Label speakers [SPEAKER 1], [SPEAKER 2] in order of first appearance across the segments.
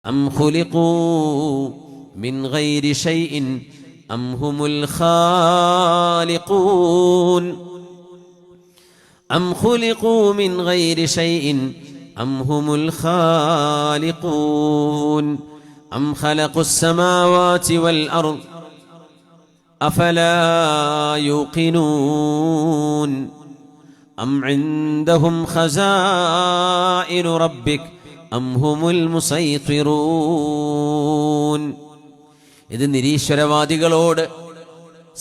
[SPEAKER 1] أم خلقوا من غير شيء أم هم الخالقون أم خلقوا من غير شيء أم هم الخالقون أم خلقوا السماوات والأرض أفلا يوقنون أم عندهم خزائن ربك أم هم المسيطرون. ഇത് നിരീശ്വരവാദികളോട്,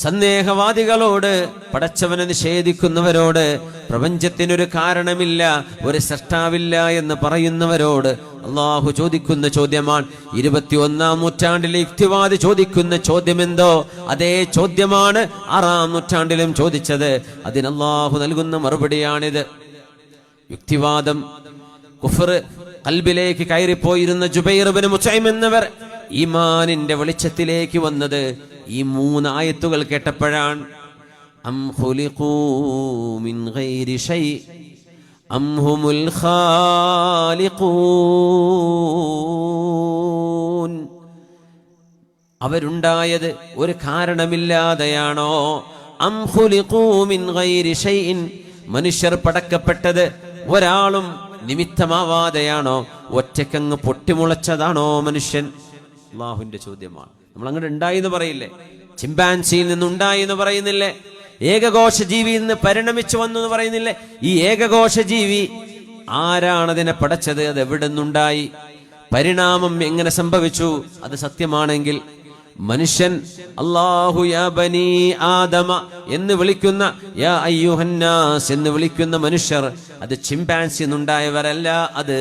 [SPEAKER 1] സന്ദേഹവാദികളോട്, പടച്ചവനെ നിഷേധിക്കുന്നവരോട്, പ്രപഞ്ചത്തിനൊരു കാരണമില്ല, ഒരു സൃഷ്ടാവില്ല എന്ന് പറയുന്നവരോട് അള്ളാഹു ചോദിക്കുന്ന ചോദ്യമാണ്. 21-ാം നൂറ്റാണ്ടിലെ യുക്തിവാദി ചോദിക്കുന്ന ചോദ്യമെന്തോ അതേ ചോദ്യമാണ് 6-ാം നൂറ്റാണ്ടിലും ചോദിച്ചത്. അതിന് അള്ളാഹു നൽകുന്ന മറുപടിയാണിത്. യുക്തിവാദം, കുഫർ ഖൽബിലേക്ക് കയറിപ്പോയിരുന്ന ജുബൈർ ഇബ്നു മുത്ഇം എന്നവർ ഈമാനിന്റെ വെളിച്ചത്തിലേക്ക് വന്നത് ഈ 3 ആയത്തുകൾ കേട്ടപ്പോഴാണ്. അം ഖുലിഖൂ മിൻ ഗൈരി ശൈ അം ഹുമുൽ ഖാലിഖൂൻ. അവരുണ്ടായത് ഒരു കാരണമില്ലാതെയാണോ? അം ഖുലിഖൂ മിൻ ഗൈരി ശൈഇൻ, മനുഷ്യർ പടക്കപ്പെട്ടത് ഒരാളും നിമിത്തമാവാതെയാണോ? ഒറ്റക്കങ്ങ് പൊട്ടിമുളച്ചതാണോ മനുഷ്യൻ? അള്ളാഹുവിന്റെ ചോദ്യമാണ്. നമ്മൾ അങ്ങനെ ഉണ്ടായി എന്ന് പറയില്ലേ? ചിമ്പാൻസിയിൽ നിന്നുണ്ടായി എന്ന് പറയുന്നില്ലേ? ഏകകോശ ജീവിയിൽ നിന്ന് പരിണമിച്ചു വന്നു എന്ന് പറയുന്നില്ലേ? ഈ ഏകകോശ ജീവി ആരാണതിനെ പടച്ചത്? അത് എവിടെ നിന്നുണ്ടായി? പരിണാമം എങ്ങനെ സംഭവിച്ചു? അത് സത്യമാണെങ്കിൽ മനുഷ്യൻ അല്ലാഹു യാ ബനി ആദമ എന്ന് വിളിക്കുന്ന, യാ അയ്യുഹന്നാസ് എന്ന് വിളിക്കുന്ന മനുഷ്യർ അത് ചിമ്പാൻസി എന്നുണ്ടായവരല്ല, അത്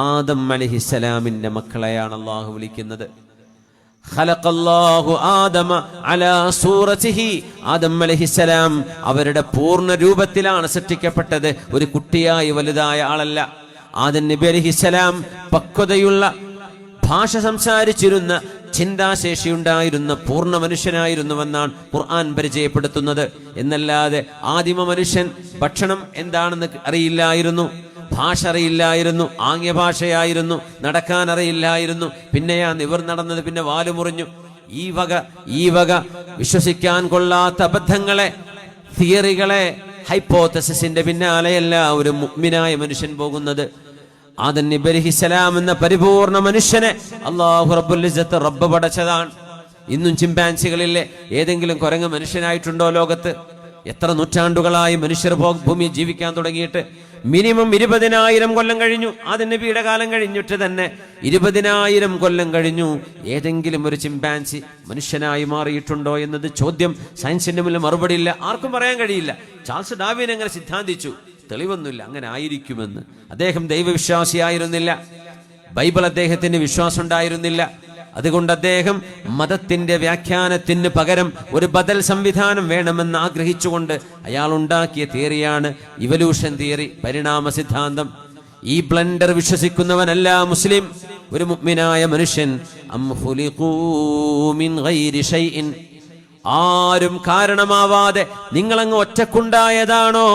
[SPEAKER 1] ആദം അലൈഹിസ്സലാമിന്റെ മക്കളെയാണ് അല്ലാഹു വിളിക്കുന്നത്. ഖലഖല്ലാഹു ആദമ അലാ സൂറതിഹി, ആദം അലൈഹിസ്സലാം അവരുടെ പൂർണ്ണ രൂപത്തിലാണ് സൃഷ്ടിക്കപ്പെട്ടത്, ഒരു കുട്ടിയായി വലുതായ ആളല്ല. ആദം നബി അലൈഹിസ്സലാം പക്വതയുള്ള, ഭാഷ സംസാരിച്ചിരുന്ന, ചിന്താശേഷിയുണ്ടായിരുന്ന പൂർണ്ണ മനുഷ്യനായിരുന്നുവെന്നാണ് ഖുർആൻ പരിചയപ്പെടുത്തുന്നത്. എന്നല്ലാതെ ആദിമ മനുഷ്യൻ ഭക്ഷണം എന്താണെന്ന് അറിയില്ലായിരുന്നു, ഭാഷ അറിയില്ലായിരുന്നു, ആംഗ്യഭാഷയായിരുന്നു, നടക്കാൻ അറിയില്ലായിരുന്നു. പിന്നെയാ നിവർ നടന്നത്, പിന്നെ വാല് മുറിഞ്ഞു. ഈ വക വിശ്വസിക്കാൻ കൊള്ളാത്ത അബദ്ധങ്ങളെ, തിയറികളെ, ഹൈപ്പോത്തസിന്റെ പിന്നാലെയല്ല ഒരു മുഅ്മിനായ മനുഷ്യൻ പോകുന്നത്. ആദം നബി അലൈഹിസ്സലാം എന്ന പരിപൂർണ മനുഷ്യനെ അല്ലാഹു റബ്ബുൽ ഇസ്സത്ത് റബ്ബ് പടച്ചതാണ്. ഇന്നും ചിമ്പാൻസികളിലെ ഏതെങ്കിലും കുരങ്ങ് മനുഷ്യനായിട്ടുണ്ടോ ലോകത്ത്? എത്ര നൂറ്റാണ്ടുകളായി മനുഷ്യർ ഭൂമി ജീവിക്കാൻ തുടങ്ങിയിട്ട്? മിനിമം 20,000 കൊല്ലം കഴിഞ്ഞു. ആദം നബിയുടെ കാലം കഴിഞ്ഞിട്ട് തന്നെ 20,000 കൊല്ലം കഴിഞ്ഞു. ഏതെങ്കിലും ഒരു ചിമ്പാൻസി മനുഷ്യനായി മാറിയിട്ടുണ്ടോ എന്നത് ചോദ്യം. സയൻസിന്റെ മുന്നിൽ മറുപടിയില്ല, ആർക്കും പറയാൻ കഴിയില്ല. ചാൾസ് ഡാർവിൻ അങ്ങനെ സിദ്ധാന്തിച്ചു, തെളിവൊന്നുമില്ല അങ്ങനെ ആയിരിക്കുമെന്ന്. അദ്ദേഹം ദൈവവിശ്വാസിയായിരുന്നില്ല, ബൈബിൾ അദ്ദേഹത്തിന് വിശ്വാസം ഉണ്ടായിരുന്നില്ല. അതുകൊണ്ട് അദ്ദേഹം മതത്തിന്റെ വ്യാഖ്യാനത്തിന് പകരം ഒരു ബദൽ സംവിധാനം വേണമെന്ന് ആഗ്രഹിച്ചുകൊണ്ട് അയാൾ ഉണ്ടാക്കിയ തിയറിയാണ് ഇവല്യൂഷൻ തിയറി, പരിണാമ സിദ്ധാന്തം. ഈ ബ്ലണ്ടർ വിശ്വസിക്കുന്നവനല്ല മുസ്ലിം, ഒരു മുഅ്മിനായ മനുഷ്യൻ. അം ഖുലിഖൂ മിൻ ഗൈരി ശൈഇൻ, ആരും കാരണമാവാതെ നിങ്ങളങ്ങ് ഒറ്റക്കുണ്ടായതാണോ?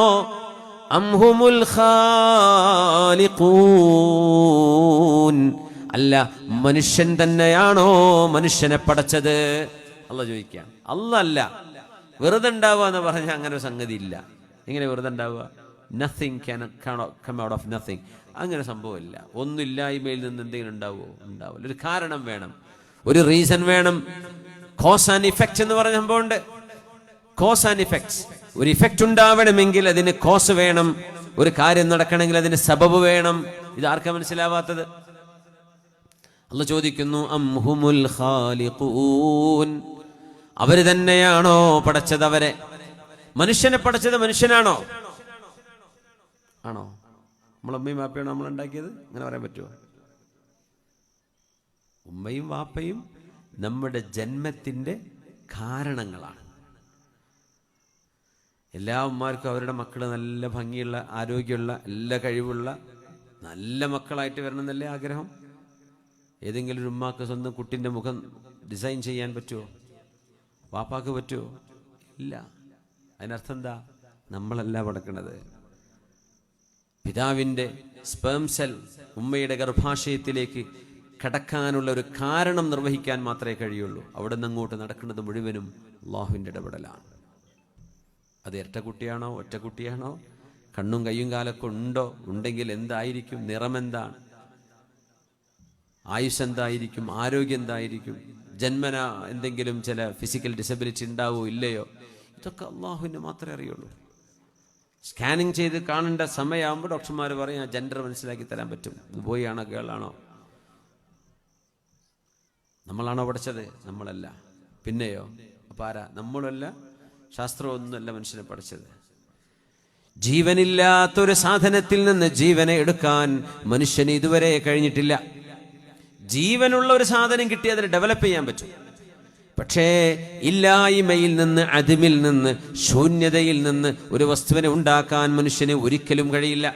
[SPEAKER 1] അം ഹുമുൽ ഖാലിഖൂൻ, അല്ല മനുഷ്യൻ തന്നെയാണോ മനുഷ്യനെ പടച്ചത്? അല്ലാഹു ചോദിക്കാം. അല്ല വെറുതെ ഉണ്ടാവുക എന്ന് പറഞ്ഞാൽ അങ്ങനെ ഒരു സംഗതി ഇല്ല. എങ്ങനെ വെറുതെ ഉണ്ടാവുക? Nothing can come out of nothing. അങ്ങനെ സംഭവമില്ല. ഒന്നുമില്ലായ്മയിൽ നിന്ന് എന്തെങ്കിലും ഉണ്ടാവുമോ? ഉണ്ടാവില്ല. ഒരു കാരണം വേണം, ഒരു റീസൺ വേണം. കോസ് ആൻഡ് ഇഫക്റ്റ് എന്ന് പറഞ്ഞ സംഭവമുണ്ട്. Cause and effects. ഒരു ഇഫക്റ്റ് ഉണ്ടാവണമെങ്കിൽ അതിന് കോസ് വേണം, ഒരു കാര്യം നടക്കണമെങ്കിൽ അതിന് സബബ് വേണം. ഇത് ആർക്കാ മനസ്സിലാവാത്തത്? അല്ലാഹു ചോദിക്കുന്നു, അം ഹുമുൽ ഖാലിഖൂൻ, അവര് തന്നെയാണോ പടച്ചത്? അവരെ, മനുഷ്യനെ പടച്ചത് മനുഷ്യനാണോ? ആണോ? നമ്മളമ്മയും വാപ്പയാണോ നമ്മൾ ഉണ്ടാക്കിയത്? അങ്ങനെ പറയാൻ പറ്റുമോ? ഉമ്മയും വാപ്പയും നമ്മുടെ ജന്മത്തിന്റെ കാരണങ്ങളാണ്. എല്ലാ ഉമ്മാർക്കും അവരുടെ മക്കൾ നല്ല ഭംഗിയുള്ള, ആരോഗ്യമുള്ള, എല്ലാ കഴിവുള്ള നല്ല മക്കളായിട്ട് വരണം എന്നല്ലേ ആഗ്രഹം? ഏതെങ്കിലും ഒരു ഉമ്മാക്ക് സ്വന്തം കുട്ടിൻ്റെ മുഖം ഡിസൈൻ ചെയ്യാൻ പറ്റുമോ? വാപ്പാക്ക് പറ്റുമോ? ഇല്ല. അതിനർത്ഥം എന്താ? നമ്മളല്ല പടക്കണത്. പിതാവിൻ്റെ സ്പേം സെൽ ഉമ്മയുടെ ഗർഭാശയത്തിലേക്ക് കടക്കാനുള്ള ഒരു കാരണം നിർവഹിക്കാൻ മാത്രമേ കഴിയുള്ളൂ. അവിടെ നിന്ന് അങ്ങോട്ട് നടക്കുന്നത് മുഴുവനും അള്ളാഹുവിൻ്റെ ഇടപെടലാണ്. അത് ഇരട്ടക്കുട്ടിയാണോ ഒറ്റക്കുട്ടിയാണോ, കണ്ണും കയ്യും കാലൊക്കെ ഉണ്ടോ, ഉണ്ടെങ്കിൽ എന്തായിരിക്കും, നിറമെന്താണ്, ആയുസ് എന്തായിരിക്കും, ആരോഗ്യം എന്തായിരിക്കും, ജന്മന എന്തെങ്കിലും ചില ഫിസിക്കൽ ഡിസബിലിറ്റി ഉണ്ടാവോ ഇല്ലയോ, ഇതൊക്കെ അള്ളാഹുവിന് മാത്രമേ അറിയുള്ളൂ. സ്കാനിങ് ചെയ്ത് കാണേണ്ട സമയമാകുമ്പോൾ ഡോക്ടർമാർ പറയും ജെൻഡർ മനസ്സിലാക്കി തരാൻ പറ്റും, ഇത് ബോയ് ആണോ ഗേൾ ആണോ. നമ്മളാണോ പഠിച്ചത്? നമ്മളല്ല. പിന്നെയോ? അപ്പം ആരാ? നമ്മളല്ല, ശാസ്ത്രമൊന്നുമല്ല മനുഷ്യനെ പഠിച്ചത്. ജീവനില്ലാത്തൊരു സാധനത്തിൽ നിന്ന് ജീവനെ എടുക്കാൻ മനുഷ്യന് ഇതുവരെ കഴിഞ്ഞിട്ടില്ല. ജീവനുള്ള ഒരു സാധനം കിട്ടി അതിനെ ഡെവലപ്പ് ചെയ്യാൻ പറ്റും. പക്ഷേ ഇല്ലായ്മയിൽ നിന്ന്, അതിമിൽ നിന്ന്, ശൂന്യതയിൽ നിന്ന് ഒരു വസ്തുവിനെ ഉണ്ടാക്കാൻ മനുഷ്യന് ഒരിക്കലും കഴിയില്ല.